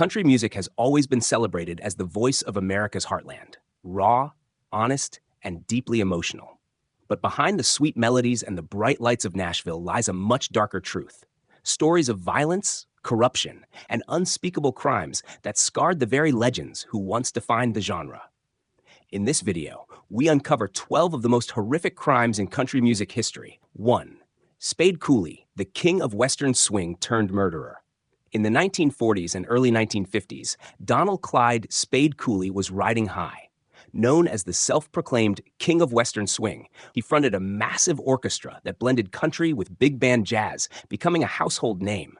Country music has always been celebrated as the voice of America's heartland, raw, honest, and deeply emotional. But behind the sweet melodies and the bright lights of Nashville lies a much darker truth. Stories of violence, corruption, and unspeakable crimes that scarred the very legends who once defined the genre. In this video, we uncover 12 of the most horrific crimes in country music history. 1. Spade Cooley, the king of Western swing turned murderer. In the 1940s and early 1950s, Donald Clyde Spade Cooley was riding high. Known as the self-proclaimed King of Western Swing, he fronted a massive orchestra that blended country with big band jazz, becoming a household name.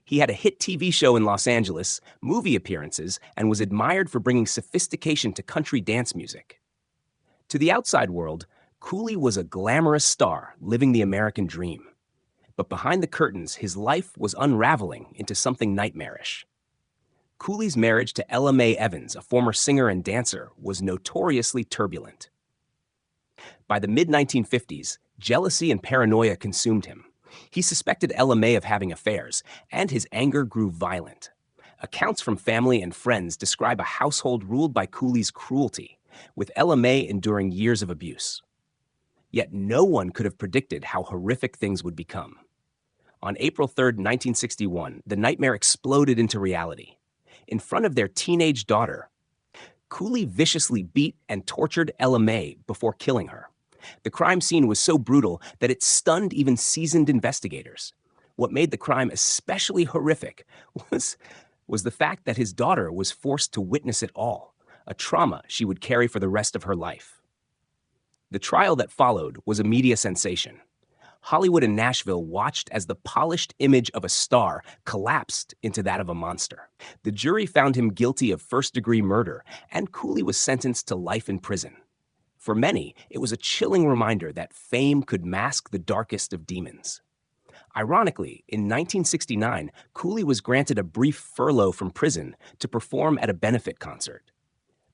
He had a hit TV show in Los Angeles, movie appearances, and was admired for bringing sophistication to country dance music. To the outside world, Cooley was a glamorous star living the American dream. But behind the curtains, his life was unraveling into something nightmarish. Cooley's marriage to Ella Mae Evans, a former singer and dancer, was notoriously turbulent. By the mid-1950s, jealousy and paranoia consumed him. He suspected Ella Mae of having affairs, and his anger grew violent. Accounts from family and friends describe a household ruled by Cooley's cruelty, with Ella Mae enduring years of abuse. Yet no one could have predicted how horrific things would become. On April 3, 1961, the nightmare exploded into reality. In front of their teenage daughter, Cooley viciously beat and tortured Ella Mae before killing her. The crime scene was so brutal that it stunned even seasoned investigators. What made the crime especially horrific was the fact that his daughter was forced to witness it all, a trauma she would carry for the rest of her life. The trial that followed was a media sensation. Hollywood and Nashville watched as the polished image of a star collapsed into that of a monster. The jury found him guilty of first-degree murder, and Cooley was sentenced to life in prison. For many, it was a chilling reminder that fame could mask the darkest of demons. Ironically, in 1969, Cooley was granted a brief furlough from prison to perform at a benefit concert.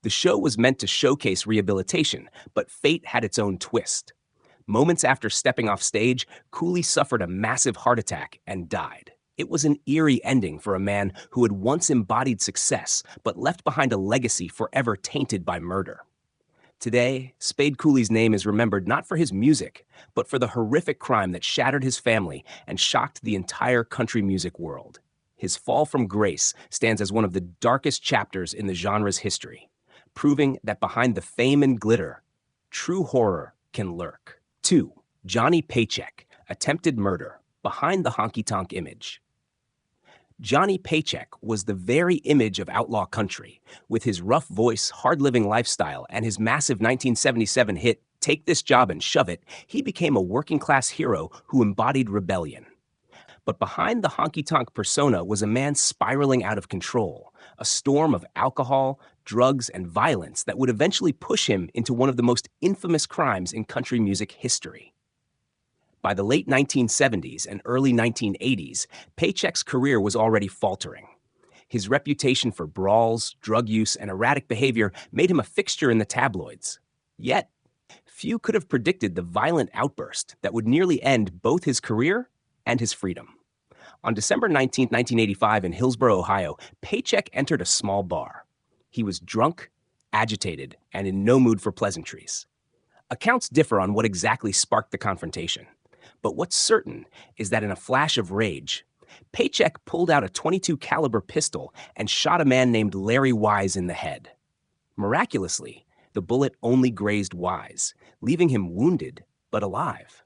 The show was meant to showcase rehabilitation, but fate had its own twist. Moments after stepping off stage, Cooley suffered a massive heart attack and died. It was an eerie ending for a man who had once embodied success, but left behind a legacy forever tainted by murder. Today, Spade Cooley's name is remembered not for his music, but for the horrific crime that shattered his family and shocked the entire country music world. His fall from grace stands as one of the darkest chapters in the genre's history, proving that behind the fame and glitter, true horror can lurk. 2. Johnny Paycheck, attempted murder, behind the honky-tonk image. Johnny Paycheck was the very image of outlaw country. With his rough voice, hard-living lifestyle, and his massive 1977 hit, Take This Job and Shove It, he became a working-class hero who embodied rebellion. But behind the honky-tonk persona was a man spiraling out of control, a storm of alcohol, drugs, and violence that would eventually push him into one of the most infamous crimes in country music history. By the late 1970s and early 1980s, Paycheck's career was already faltering. His reputation for brawls, drug use, and erratic behavior made him a fixture in the tabloids. Yet, few could have predicted the violent outburst that would nearly end both his career and his freedom. On December 19, 1985, in Hillsboro, Ohio, Paycheck entered a small bar. He was drunk, agitated, and in no mood for pleasantries. Accounts differ on what exactly sparked the confrontation. But what's certain is that in a flash of rage, Paycheck pulled out a .22 caliber pistol and shot a man named Larry Wise in the head. Miraculously, the bullet only grazed Wise, leaving him wounded but alive.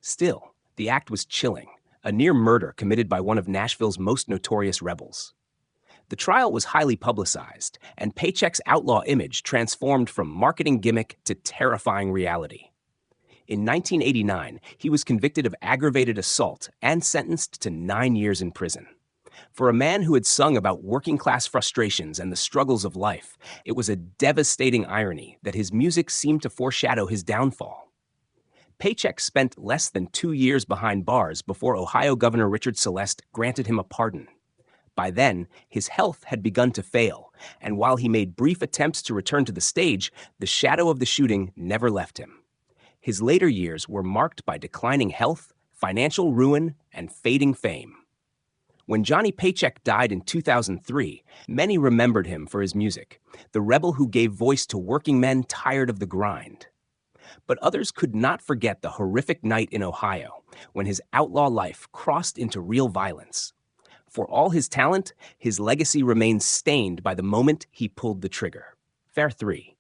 Still, the act was chilling, a near murder committed by one of Nashville's most notorious rebels. The trial was highly publicized, and Paycheck's outlaw image transformed from marketing gimmick to terrifying reality. In 1989, he was convicted of aggravated assault and sentenced to 9 years in prison. For a man who had sung about working-class frustrations and the struggles of life, it was a devastating irony that his music seemed to foreshadow his downfall. Paycheck spent less than 2 years behind bars before Ohio Governor Richard Celeste granted him a pardon. By then, his health had begun to fail, and while he made brief attempts to return to the stage, the shadow of the shooting never left him. His later years were marked by declining health, financial ruin, and fading fame. When Johnny Paycheck died in 2003, many remembered him for his music, the rebel who gave voice to working men tired of the grind. But others could not forget the horrific night in Ohio when his outlaw life crossed into real violence. For all his talent, his legacy remains stained by the moment he pulled the trigger. Fair 3.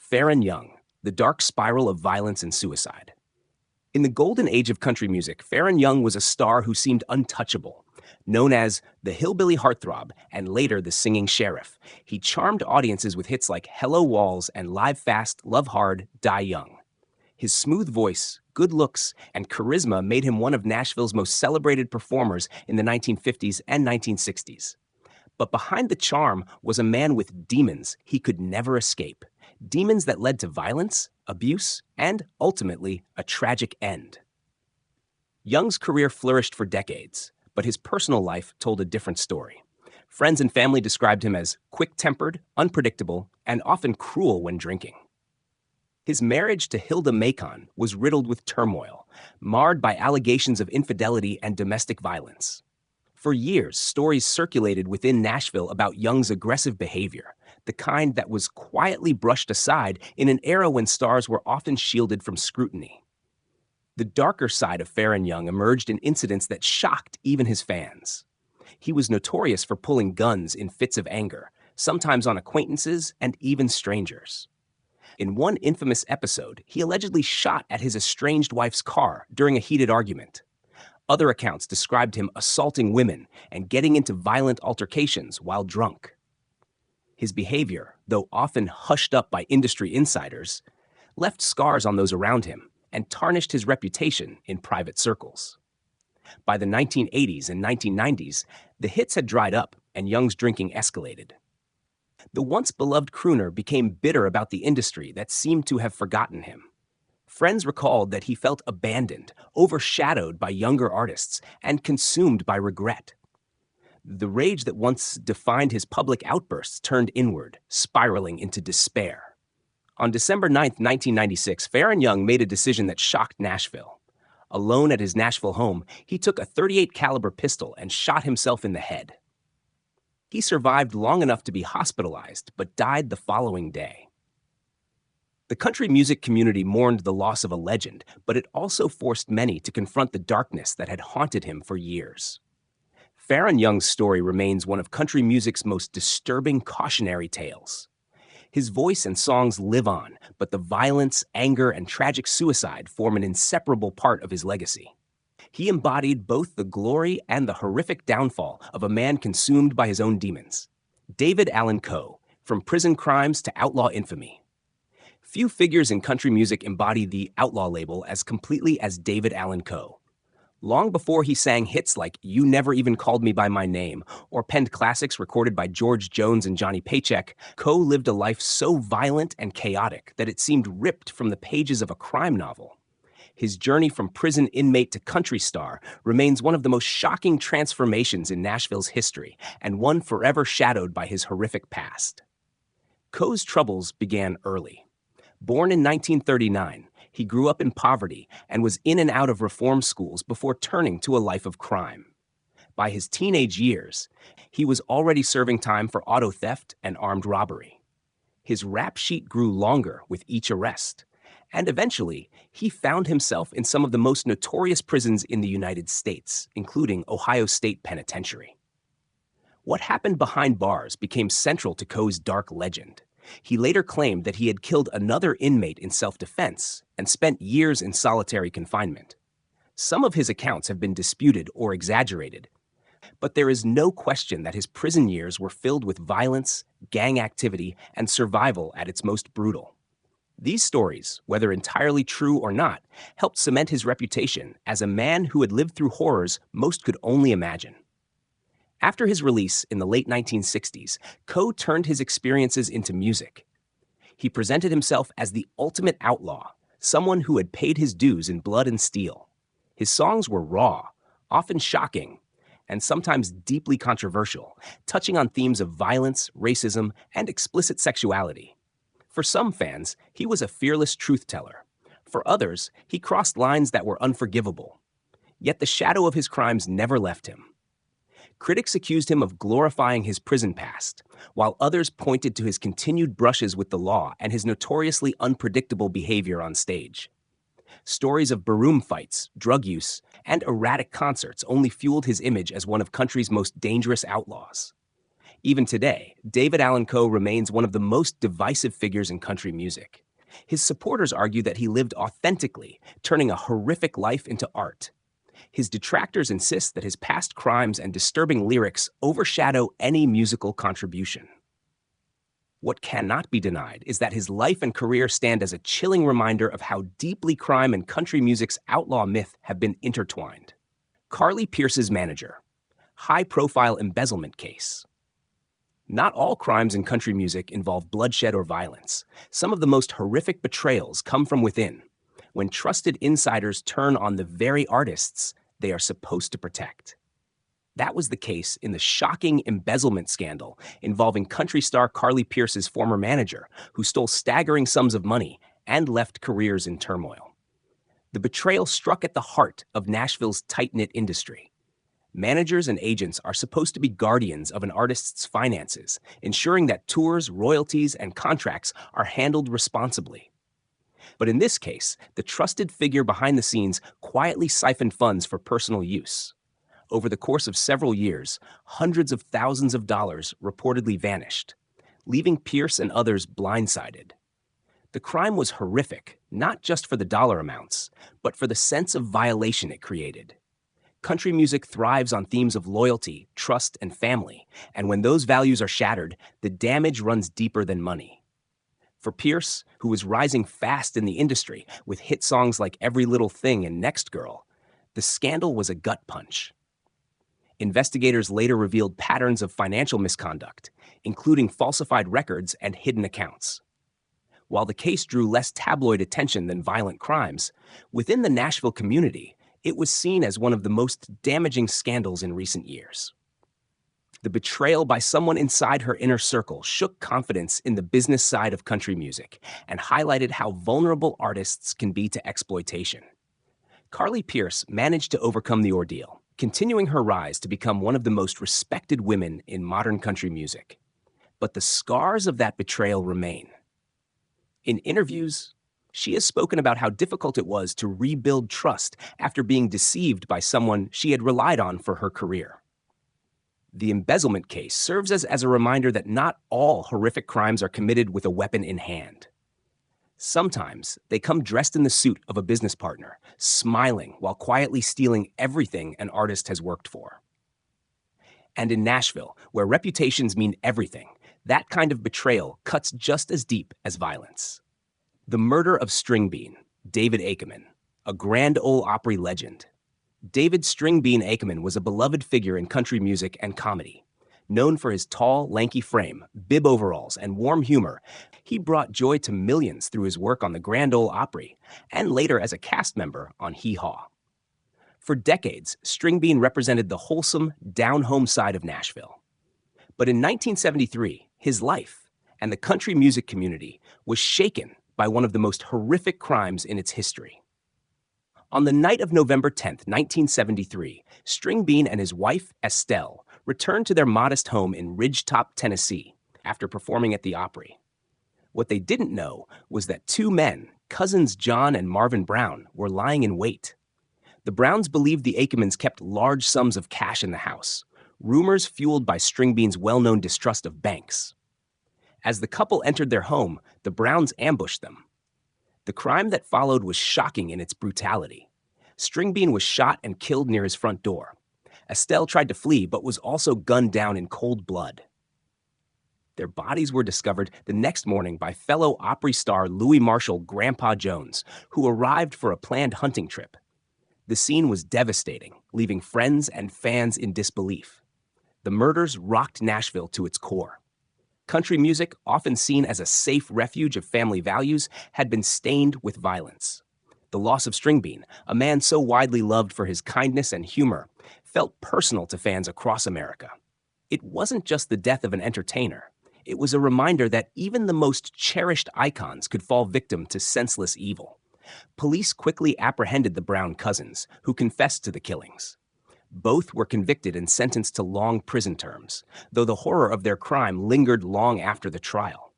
Faron Young, The Dark Spiral of Violence and Suicide. In the golden age of country music, Faron Young was a star who seemed untouchable. Known as the hillbilly heartthrob and later the singing sheriff, he charmed audiences with hits like Hello Walls and Live Fast, Love Hard, Die Young. His smooth voice, good looks, and charisma made him one of Nashville's most celebrated performers in the 1950s and 1960s. But behind the charm was a man with demons he could never escape. Demons that led to violence, abuse, and, ultimately, a tragic end. Young's career flourished for decades, but his personal life told a different story. Friends and family described him as quick-tempered, unpredictable, and often cruel when drinking. His marriage to Hilda Macon was riddled with turmoil, marred by allegations of infidelity and domestic violence. For years, stories circulated within Nashville about Young's aggressive behavior, the kind that was quietly brushed aside in an era when stars were often shielded from scrutiny. The darker side of Faron Young emerged in incidents that shocked even his fans. He was notorious for pulling guns in fits of anger, sometimes on acquaintances and even strangers. In one infamous episode, he allegedly shot at his estranged wife's car during a heated argument. Other accounts described him assaulting women and getting into violent altercations while drunk. His behavior, though often hushed up by industry insiders, left scars on those around him and tarnished his reputation in private circles. By the 1980s and 1990s, the hits had dried up and Young's drinking escalated. The once beloved crooner became bitter about the industry that seemed to have forgotten him. Friends recalled that he felt abandoned, overshadowed by younger artists, and consumed by regret. The rage that once defined his public outbursts turned inward, spiraling into despair. On December 9, 1996, Faron Young made a decision that shocked Nashville. Alone at his Nashville home, he took a .38 caliber pistol and shot himself in the head. He survived long enough to be hospitalized, but died the following day. The country music community mourned the loss of a legend, but it also forced many to confront the darkness that had haunted him for years. Faron Young's story remains one of country music's most disturbing cautionary tales. His voice and songs live on, but the violence, anger, and tragic suicide form an inseparable part of his legacy. He embodied both the glory and the horrific downfall of a man consumed by his own demons. David Allan Coe, from prison crimes to outlaw infamy. Few figures in country music embody the outlaw label as completely as David Allan Coe. Long before he sang hits like You Never Even Called Me By My Name or penned classics recorded by George Jones and Johnny Paycheck, Coe lived a life so violent and chaotic that it seemed ripped from the pages of a crime novel. His journey from prison inmate to country star remains one of the most shocking transformations in Nashville's history and one forever shadowed by his horrific past. Coe's troubles began early. Born in 1939, he grew up in poverty and was in and out of reform schools before turning to a life of crime. By his teenage years, he was already serving time for auto theft and armed robbery. His rap sheet grew longer with each arrest, and eventually, he found himself in some of the most notorious prisons in the United States, including Ohio State Penitentiary. What happened behind bars became central to Coe's dark legend. He later claimed that he had killed another inmate in self-defense and spent years in solitary confinement. Some of his accounts have been disputed or exaggerated, but there is no question that his prison years were filled with violence, gang activity, and survival at its most brutal. These stories, whether entirely true or not, helped cement his reputation as a man who had lived through horrors most could only imagine. After his release in the late 1960s, Coe turned his experiences into music. He presented himself as the ultimate outlaw, someone who had paid his dues in blood and steel. His songs were raw, often shocking, and sometimes deeply controversial, touching on themes of violence, racism, and explicit sexuality. For some fans, he was a fearless truth-teller. For others, he crossed lines that were unforgivable. Yet the shadow of his crimes never left him. Critics accused him of glorifying his prison past, while others pointed to his continued brushes with the law and his notoriously unpredictable behavior on stage. Stories of barroom fights, drug use, and erratic concerts only fueled his image as one of country's most dangerous outlaws. Even today, David Allan Coe remains one of the most divisive figures in country music. His supporters argue that he lived authentically, turning a horrific life into art. His detractors insist that his past crimes and disturbing lyrics overshadow any musical contribution. What cannot be denied is that his life and career stand as a chilling reminder of how deeply crime and country music's outlaw myth have been intertwined. Carly Pearce's manager. High-profile embezzlement case. Not all crimes in country music involve bloodshed or violence. Some of the most horrific betrayals come from within, when trusted insiders turn on the very artists they are supposed to protect. That was the case in the shocking embezzlement scandal involving country star Carly Pearce's former manager, who stole staggering sums of money and left careers in turmoil. The betrayal struck at the heart of Nashville's tight-knit industry. Managers and agents are supposed to be guardians of an artist's finances, ensuring that tours, royalties, and contracts are handled responsibly. But in this case, the trusted figure behind the scenes quietly siphoned funds for personal use. Over the course of several years, hundreds of thousands of dollars reportedly vanished, leaving Pearce and others blindsided. The crime was horrific, not just for the dollar amounts, but for the sense of violation it created. Country music thrives on themes of loyalty, trust, and family, and when those values are shattered, the damage runs deeper than money. For Pearce, who was rising fast in the industry with hit songs like Every Little Thing and Next Girl, the scandal was a gut punch. Investigators later revealed patterns of financial misconduct, including falsified records and hidden accounts. While the case drew less tabloid attention than violent crimes, within the Nashville community, it was seen as one of the most damaging scandals in recent years. The betrayal by someone inside her inner circle shook confidence in the business side of country music and highlighted how vulnerable artists can be to exploitation. Carly Pearce managed to overcome the ordeal, continuing her rise to become one of the most respected women in modern country music. But the scars of that betrayal remain. In interviews, she has spoken about how difficult it was to rebuild trust after being deceived by someone she had relied on for her career. The embezzlement case serves as a reminder that not all horrific crimes are committed with a weapon in hand. Sometimes they come dressed in the suit of a business partner, smiling while quietly stealing everything an artist has worked for. And in Nashville, where reputations mean everything, that kind of betrayal cuts just as deep as violence. The murder of Stringbean, David Akeman, a Grand Ole Opry legend. David Stringbean Akeman was a beloved figure in country music and comedy. Known for his tall, lanky frame, bib overalls, and warm humor, he brought joy to millions through his work on the Grand Ole Opry, and later as a cast member on Hee Haw. For decades, Stringbean represented the wholesome, down-home side of Nashville. But in 1973, his life and the country music community was shaken by one of the most horrific crimes in its history. On the night of November 10, 1973, Stringbean and his wife, Estelle, returned to their modest home in Ridgetop, Tennessee, after performing at the Opry. What they didn't know was that two men, cousins John and Marvin Brown, were lying in wait. The Browns believed the Akemans kept large sums of cash in the house, rumors fueled by Stringbean's well-known distrust of banks. As the couple entered their home, the Browns ambushed them. The crime that followed was shocking in its brutality. Stringbean was shot and killed near his front door. Estelle tried to flee, but was also gunned down in cold blood. Their bodies were discovered the next morning by fellow Opry star Louis Marshall Grandpa Jones, who arrived for a planned hunting trip. The scene was devastating, leaving friends and fans in disbelief. The murders rocked Nashville to its core. Country music, often seen as a safe refuge of family values, had been stained with violence. The loss of Stringbean, a man so widely loved for his kindness and humor, felt personal to fans across America. It wasn't just the death of an entertainer. It was a reminder that even the most cherished icons could fall victim to senseless evil. Police quickly apprehended the Brown cousins, who confessed to the killings. Both were convicted and sentenced to long prison terms, though the horror of their crime lingered long after the trial.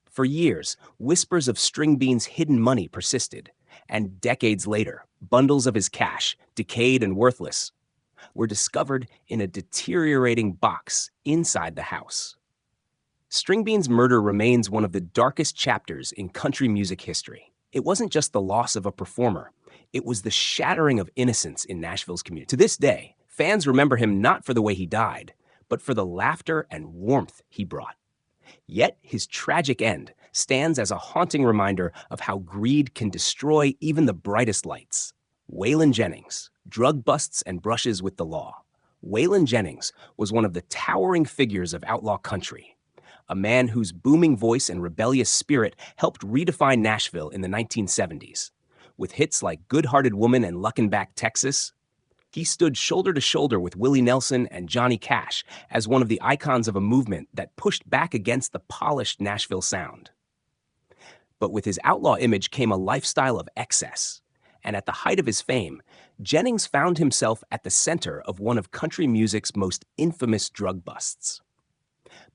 For years, whispers of Stringbean's hidden money persisted, and decades later, bundles of his cash, decayed and worthless, were discovered in a deteriorating box inside the house. Stringbean's murder remains one of the darkest chapters in country music history. It wasn't just the loss of a performer, it was the shattering of innocence in Nashville's community. To this day, fans remember him not for the way he died, but for the laughter and warmth he brought. Yet his tragic end stands as a haunting reminder of how greed can destroy even the brightest lights. Waylon Jennings, drug busts and brushes with the law. Waylon Jennings was one of the towering figures of outlaw country, a man whose booming voice and rebellious spirit helped redefine Nashville in the 1970s. With hits like Good-Hearted Woman and Luckin' Back, Texas, he stood shoulder to shoulder with Willie Nelson and Johnny Cash as one of the icons of a movement that pushed back against the polished Nashville sound. But with his outlaw image came a lifestyle of excess, and at the height of his fame, Jennings found himself at the center of one of country music's most infamous drug busts.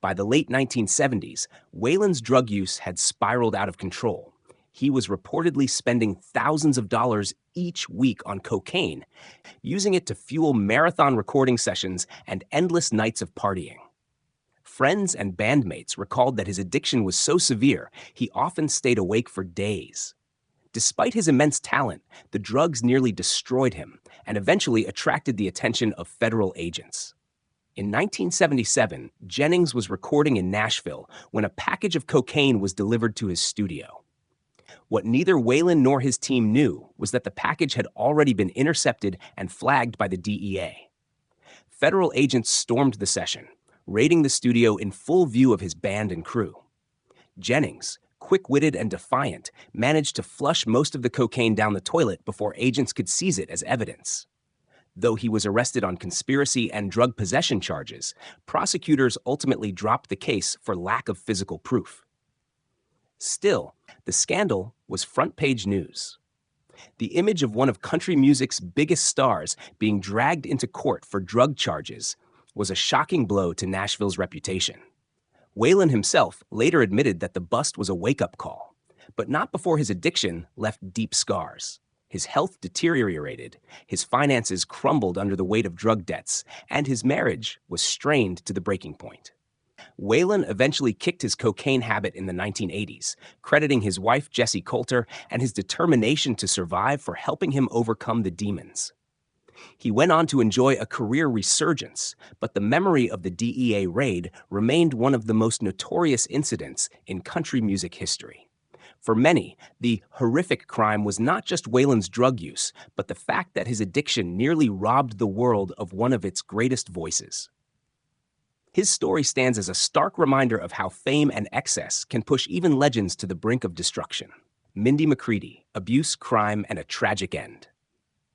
By the late 1970s, Waylon's drug use had spiraled out of control. He was reportedly spending thousands of dollars each week on cocaine, using it to fuel marathon recording sessions and endless nights of partying. Friends and bandmates recalled that his addiction was so severe, he often stayed awake for days. Despite his immense talent, the drugs nearly destroyed him and eventually attracted the attention of federal agents. In 1977, Jennings was recording in Nashville when a package of cocaine was delivered to his studio. What neither Waylon nor his team knew was that the package had already been intercepted and flagged by the DEA. Federal agents stormed the session, raiding the studio in full view of his band and crew. Jennings, quick-witted and defiant, managed to flush most of the cocaine down the toilet before agents could seize it as evidence. Though he was arrested on conspiracy and drug possession charges, prosecutors ultimately dropped the case for lack of physical proof. Still, the scandal was front-page news. The image of one of country music's biggest stars being dragged into court for drug charges was a shocking blow to Nashville's reputation. Waylon himself later admitted that the bust was a wake-up call, but not before his addiction left deep scars. His health deteriorated, his finances crumbled under the weight of drug debts, and his marriage was strained to the breaking point. Waylon eventually kicked his cocaine habit in the 1980s, crediting his wife Jessie Coulter and his determination to survive for helping him overcome the demons. He went on to enjoy a career resurgence, but the memory of the DEA raid remained one of the most notorious incidents in country music history. For many, the horrific crime was not just Waylon's drug use, but the fact that his addiction nearly robbed the world of one of its greatest voices. His story stands as a stark reminder of how fame and excess can push even legends to the brink of destruction. Mindy McCready, Abuse, Crime, and a Tragic End.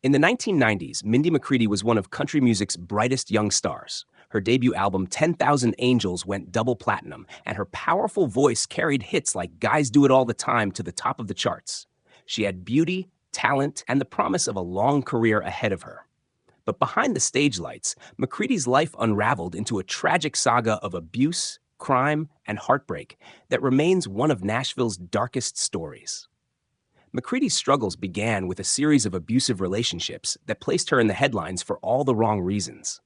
In the 1990s, Mindy McCready was one of country music's brightest young stars. Her debut album, 10,000 Angels, went double platinum, and her powerful voice carried hits like Guys Do It All the Time to the top of the charts. She had beauty, talent, and the promise of a long career ahead of her. But behind the stage lights, McCready's life unraveled into a tragic saga of abuse, crime, and heartbreak that remains one of Nashville's darkest stories. McCready's struggles began with a series of abusive relationships that placed her in the headlines for all the wrong reasons.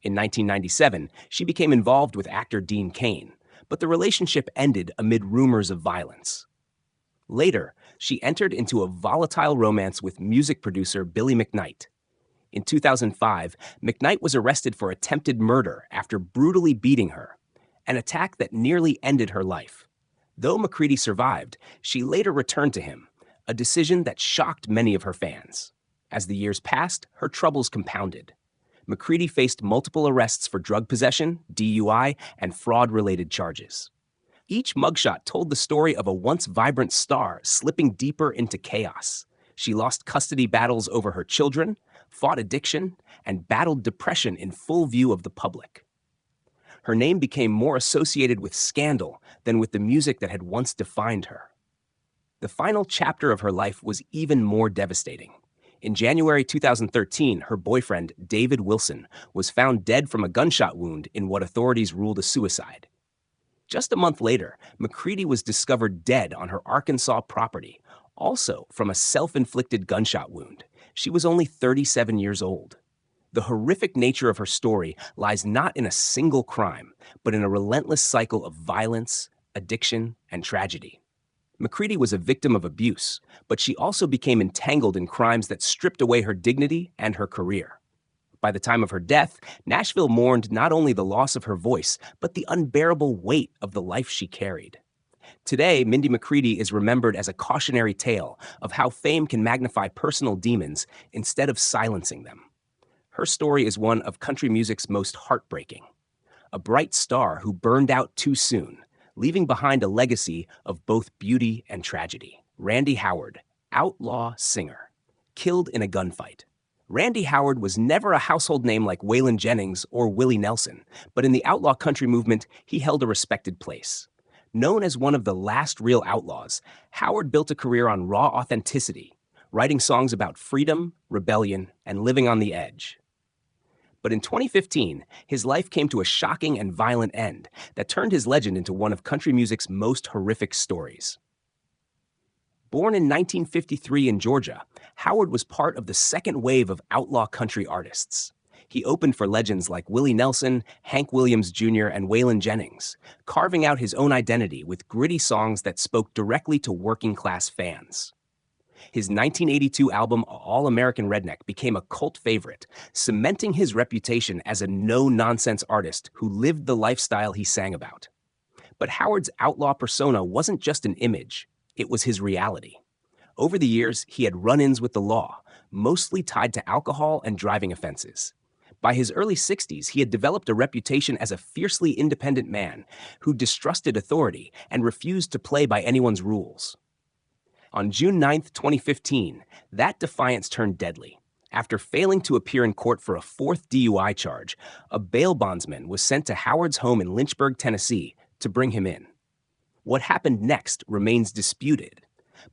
In 1997, she became involved with actor Dean Cain, but the relationship ended amid rumors of violence. Later, she entered into a volatile romance with music producer Billy McKnight. In 2005, McKnight was arrested for attempted murder after brutally beating her, an attack that nearly ended her life. Though McCready survived, she later returned to him, a decision that shocked many of her fans. As the years passed, her troubles compounded. McCready faced multiple arrests for drug possession, DUI, and fraud-related charges. Each mugshot told the story of a once vibrant star slipping deeper into chaos. She lost custody battles over her children, fought addiction, and battled depression in full view of the public. Her name became more associated with scandal than with the music that had once defined her. The final chapter of her life was even more devastating. In January 2013, her boyfriend, David Wilson, was found dead from a gunshot wound in what authorities ruled a suicide. Just a month later, McCready was discovered dead on her Arkansas property, also from a self-inflicted gunshot wound. She was only 37 years old. The horrific nature of her story lies not in a single crime, but in a relentless cycle of violence, addiction, and tragedy. McCready was a victim of abuse, but she also became entangled in crimes that stripped away her dignity and her career. By the time of her death, Nashville mourned not only the loss of her voice, but the unbearable weight of the life she carried. Today, Mindy McCready is remembered as a cautionary tale of how fame can magnify personal demons instead of silencing them. Her story is one of country music's most heartbreaking. A bright star who burned out too soon, leaving behind a legacy of both beauty and tragedy. Randy Howard, outlaw singer, killed in a gunfight. Randy Howard was never a household name like Waylon Jennings or Willie Nelson, but in the outlaw country movement, he held a respected place. Known as one of the last real outlaws, Howard built a career on raw authenticity, writing songs about freedom, rebellion, and living on the edge. But in 2015, his life came to a shocking and violent end that turned his legend into one of country music's most horrific stories. Born in 1953 in Georgia, Howard was part of the second wave of outlaw country artists. He opened for legends like Willie Nelson, Hank Williams Jr., and Waylon Jennings, carving out his own identity with gritty songs that spoke directly to working-class fans. His 1982 album, All-American Redneck, became a cult favorite, cementing his reputation as a no-nonsense artist who lived the lifestyle he sang about. But Howard's outlaw persona wasn't just an image. It was his reality. Over the years, he had run-ins with the law, mostly tied to alcohol and driving offenses. By his early 60s, he had developed a reputation as a fiercely independent man who distrusted authority and refused to play by anyone's rules. On June 9, 2015, that defiance turned deadly. After failing to appear in court for a fourth DUI charge, a bail bondsman was sent to Howard's home in Lynchburg, Tennessee, to bring him in. What happened next remains disputed,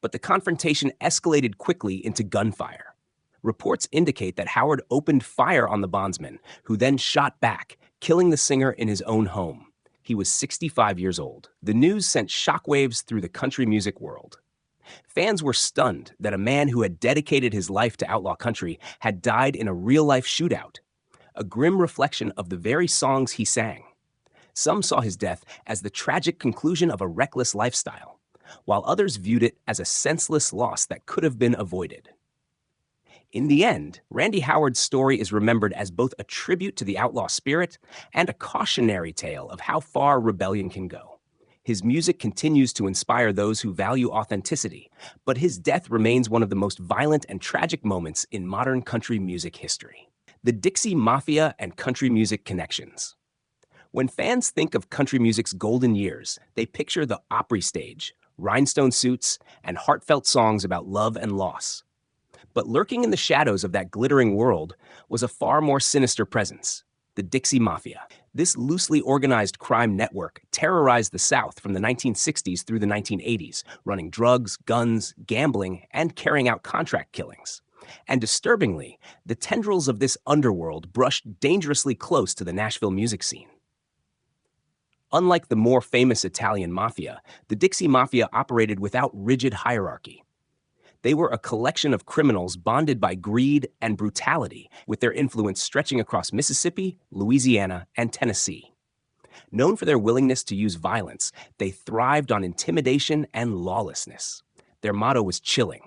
but the confrontation escalated quickly into gunfire. Reports indicate that Howard opened fire on the bondsman, who then shot back, killing the singer in his own home. He was 65 years old. The news sent shockwaves through the country music world. Fans were stunned that a man who had dedicated his life to outlaw country had died in a real-life shootout, a grim reflection of the very songs he sang. Some saw his death as the tragic conclusion of a reckless lifestyle, while others viewed it as a senseless loss that could have been avoided. In the end, Randy Howard's story is remembered as both a tribute to the outlaw spirit and a cautionary tale of how far rebellion can go. His music continues to inspire those who value authenticity, but his death remains one of the most violent and tragic moments in modern country music history. The Dixie Mafia and country music connections. When fans think of country music's golden years, they picture the Opry stage, rhinestone suits, and heartfelt songs about love and loss. But lurking in the shadows of that glittering world was a far more sinister presence, the Dixie Mafia. This loosely organized crime network terrorized the South from the 1960s through the 1980s, running drugs, guns, gambling, and carrying out contract killings. And disturbingly, the tendrils of this underworld brushed dangerously close to the Nashville music scene. Unlike the more famous Italian mafia, the Dixie Mafia operated without rigid hierarchy. They were a collection of criminals bonded by greed and brutality, with their influence stretching across Mississippi, Louisiana, and Tennessee. Known for their willingness to use violence, they thrived on intimidation and lawlessness. Their motto was chilling.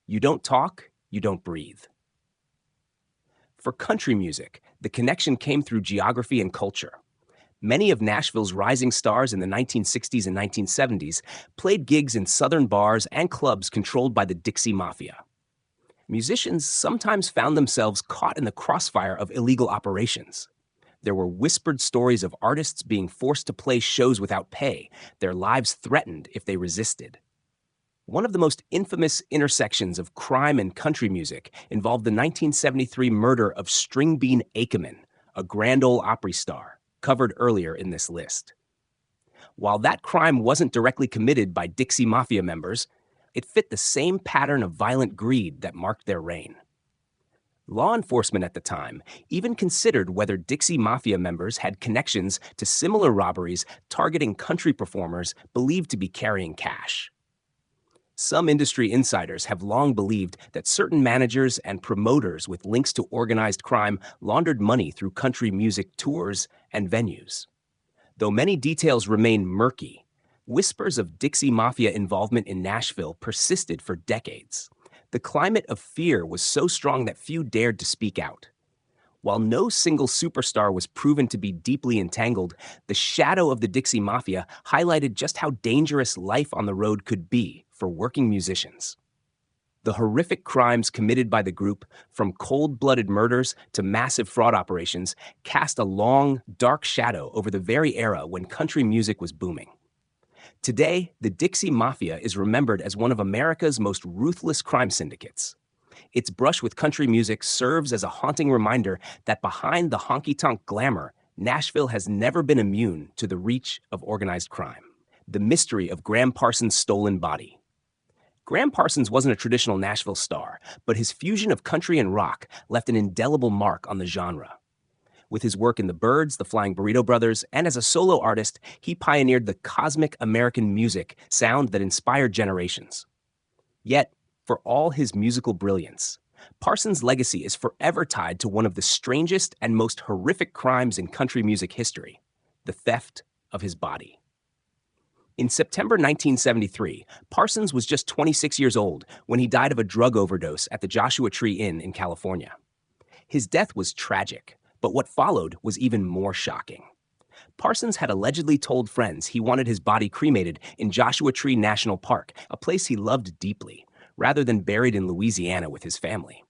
You don't talk, you don't breathe. For country music, the connection came through geography and culture. Many of Nashville's rising stars in the 1960s and 1970s played gigs in southern bars and clubs controlled by the Dixie Mafia. Musicians sometimes found themselves caught in the crossfire of illegal operations. There were whispered stories of artists being forced to play shows without pay, their lives threatened if they resisted. One of the most infamous intersections of crime and country music involved the 1973 murder of Stringbean, a Grand Ole Opry star, covered earlier in this list. While that crime wasn't directly committed by Dixie Mafia members, It fit the same pattern of violent greed that marked their reign. Law enforcement at the time even considered whether Dixie Mafia members had connections to similar robberies targeting country performers believed to be carrying cash. Some industry insiders have long believed that certain managers and promoters with links to organized crime laundered money through country music tours and venues. Though many details remain murky, whispers of Dixie Mafia involvement in Nashville persisted for decades. The climate of fear was so strong that few dared to speak out. While no single superstar was proven to be deeply entangled, the shadow of the Dixie Mafia highlighted just how dangerous life on the road could be for working musicians. The horrific crimes committed by the group, from cold-blooded murders to massive fraud operations, cast a long, dark shadow over the very era when country music was booming. Today, the Dixie Mafia is remembered as one of America's most ruthless crime syndicates. Its brush with country music serves as a haunting reminder that behind the honky-tonk glamour, Nashville has never been immune to the reach of organized crime. The mystery of Graham Parsons' stolen body. Graham Parsons wasn't a traditional Nashville star, but his fusion of country and rock left an indelible mark on the genre. With his work in the Byrds, the Flying Burrito Brothers, and as a solo artist, he pioneered the cosmic American music sound that inspired generations. Yet, for all his musical brilliance, Parsons' legacy is forever tied to one of the strangest and most horrific crimes in country music history: the theft of his body. In September 1973, Parsons was just 26 years old when he died of a drug overdose at the Joshua Tree Inn in California. His death was tragic, but what followed was even more shocking. Parsons had allegedly told friends he wanted his body cremated in Joshua Tree National Park, a place he loved deeply, rather than buried in Louisiana with his family.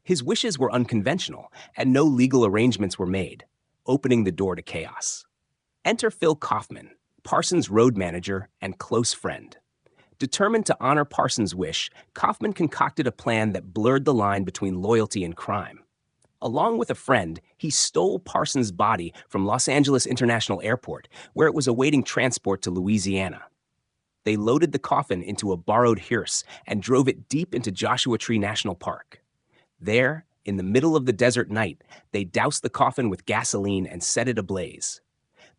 His wishes were unconventional, and no legal arrangements were made, opening the door to chaos. Enter Phil Kaufman, Parsons' road manager and close friend. Determined to honor Parsons' wish, Kaufman concocted a plan that blurred the line between loyalty and crime. Along with a friend, he stole Parsons' body from Los Angeles International Airport, where it was awaiting transport to Louisiana. They loaded the coffin into a borrowed hearse and drove it deep into Joshua Tree National Park. There, in the middle of the desert night, they doused the coffin with gasoline and set it ablaze.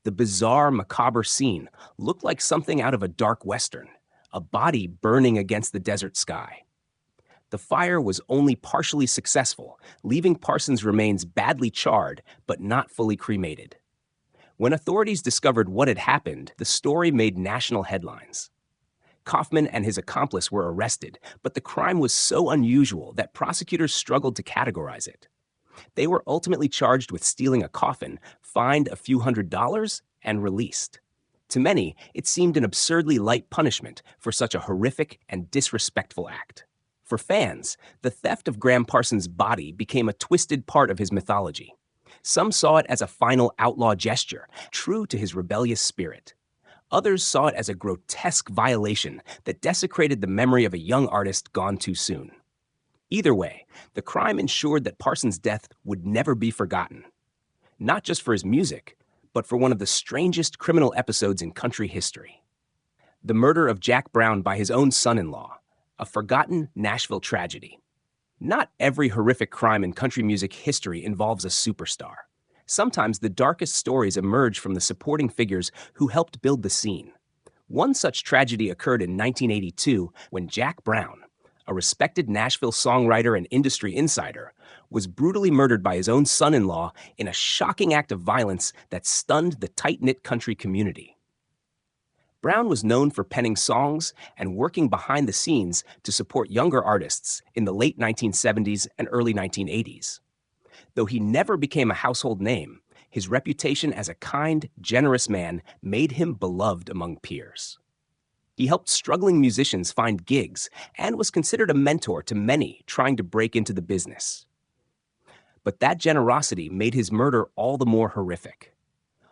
The bizarre, macabre scene looked like something out of a dark western, a body burning against the desert sky. The fire was only partially successful, leaving Parsons' remains badly charred but not fully cremated. When authorities discovered what had happened, the story made national headlines. Kaufman and his accomplice were arrested, but the crime was so unusual that prosecutors struggled to categorize it. They were ultimately charged with stealing a coffin, fined a few $100s, and released. To many, it seemed an absurdly light punishment for such a horrific and disrespectful act. For fans, the theft of Graham Parsons' body became a twisted part of his mythology. Some saw it as a final outlaw gesture, true to his rebellious spirit. Others saw it as a grotesque violation that desecrated the memory of a young artist gone too soon. Either way, the crime ensured that Parsons' death would never be forgotten. Not just for his music, but for one of the strangest criminal episodes in country history. The murder of Jack Brown by his own son-in-law, a forgotten Nashville tragedy. Not every horrific crime in country music history involves a superstar. Sometimes the darkest stories emerge from the supporting figures who helped build the scene. One such tragedy occurred in 1982 when Jack Brown, a respected Nashville songwriter and industry insider, was brutally murdered by his own son-in-law in a shocking act of violence that stunned the tight-knit country community. Brown was known for penning songs and working behind the scenes to support younger artists in the late 1970s and early 1980s. Though he never became a household name, his reputation as a kind, generous man made him beloved among peers. He helped struggling musicians find gigs and was considered a mentor to many trying to break into the business. But that generosity made his murder all the more horrific.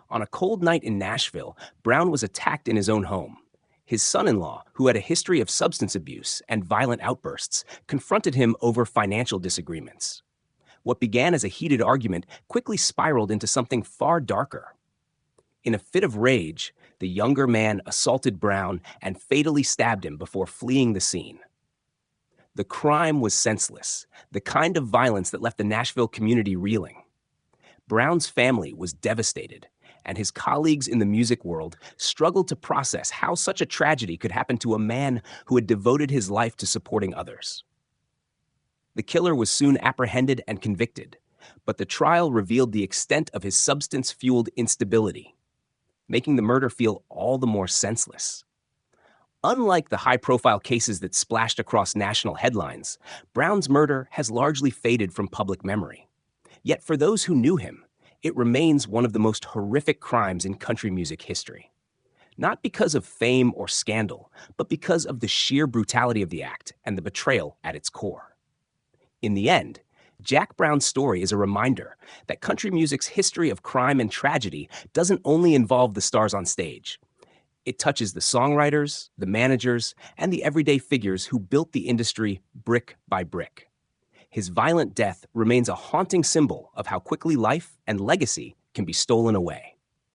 On a cold night in Nashville, Brown was attacked in his own home. His son-in-law, who had a history of substance abuse and violent outbursts, confronted him over financial disagreements. What began as a heated argument quickly spiraled into something far darker. In a fit of rage, The younger man assaulted Brown and fatally stabbed him before fleeing the scene. The crime was senseless, the kind of violence that left the Nashville community reeling. Brown's family was devastated, and his colleagues in the music world struggled to process how such a tragedy could happen to a man who had devoted his life to supporting others. The killer was soon apprehended and convicted, but the trial revealed the extent of his substance-fueled instability, making the murder feel all the more senseless. Unlike the high-profile cases that splashed across national headlines, Brown's murder has largely faded from public memory. Yet for those who knew him, it remains one of the most horrific crimes in country music history. Not because of fame or scandal, but because of the sheer brutality of the act and the betrayal at its core. In the end, Jack Brown's story is a reminder that country music's history of crime and tragedy doesn't only involve the stars on stage. It touches the songwriters, the managers, and the everyday figures who built the industry brick by brick. His violent death remains a haunting symbol of how quickly life and legacy can be stolen away.